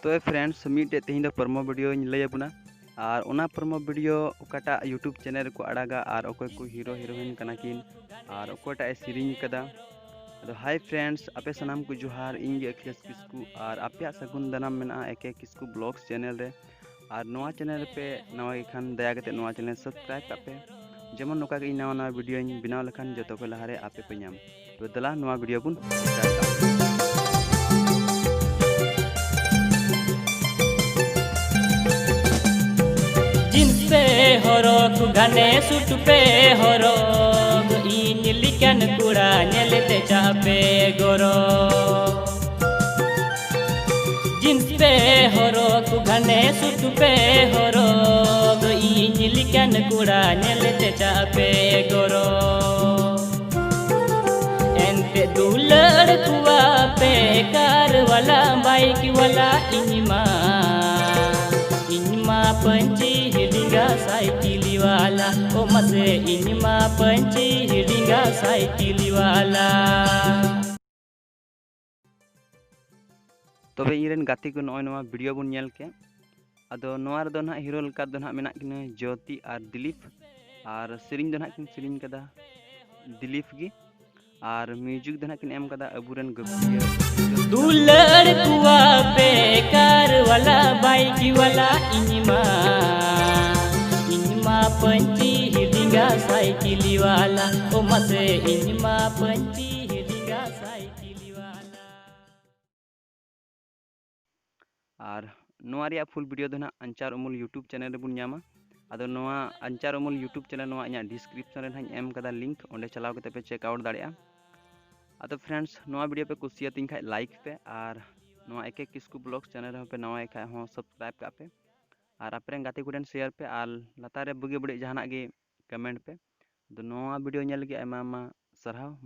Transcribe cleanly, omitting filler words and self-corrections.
तो फ्रेंड्स मिट्टे तेज दो promo video लैबना और उना प्रमो वीडियो ओकाटा यूट्यूब चैनल को आड़ागा और अकोय को हीरो हीरोइन कनाकिन और ओकाटा सेरिंग कदा। अदो हाय फ्रेंड्स आपे सनाम को जोहार इंगे अखिलेश किस्कू और आपे सगुन दानाम मेना एके किस्कू ब्लॉग्स चैनल रे और नवा चैनल पे नवा खान दया कते नवा चैनल सब्सक्राइब कापे जेमन नोका के नवा नवा वीडियो बनाव लखान जतो को लहारे आपे पे नाम। तो दला नवा वीडियो बुन जींस पे हरक घने सूट पे हरक इन लिकन कुड़ा नेलते चापे गोरो। जींस पे हरक घने सूट पे हरक इन लिकन कुड़ा नेलते चापे गोरो। एंते दुलड़ कुआ पे कार वाला बाइक वाला इनमा पंची हिडिंगा साइकिल वाला ओ मसे इनमा पंची हिडिंगा साइकिल वाला। तबे इरेन गाती को नय नवा वीडियो बुन नेल के अदो नवा रे दो ना हीरो लका दो ना मेना किन ज्योति और दिलीप और सेरिंग दो ना किन सेरिंग कदा दिलीप गी और म्यूजिक दो ना किन एम कदा अबुरन गबिया दुलड़ कुआ पे कार वाला बाइक वाला इनमा पंची हिडिंगा साइकिल वाला ओ मसे इनमा पंची हिडिंगा साइकिल वाला। और नवा रिया फुल वीडियो दो ना अंचार उमुल यूट्यूब चैनल रे बुन न्यामा। अदो नवा अंचार उमुल यूट्यूब चैनल नवा इना डिस्क्रिप्शन रे हाई एम कदा लिंक ओंडे चलाव कते पे चेकआउट दाड़िया। अदो फ्रेंड्स नवा वीडियो पे कुसियातिन खाय लाइक पे और नवा एक एक किस्कू ब्लॉग्स चैनल पे नवा एका हो सब्सक्राइब का पे और आपरे गाते कुडन शेयर पे और लतारे बुगे बड़ी जहाना गे कमेंट पे। तो नवा वीडियो नेल गे आयमा सरहाव।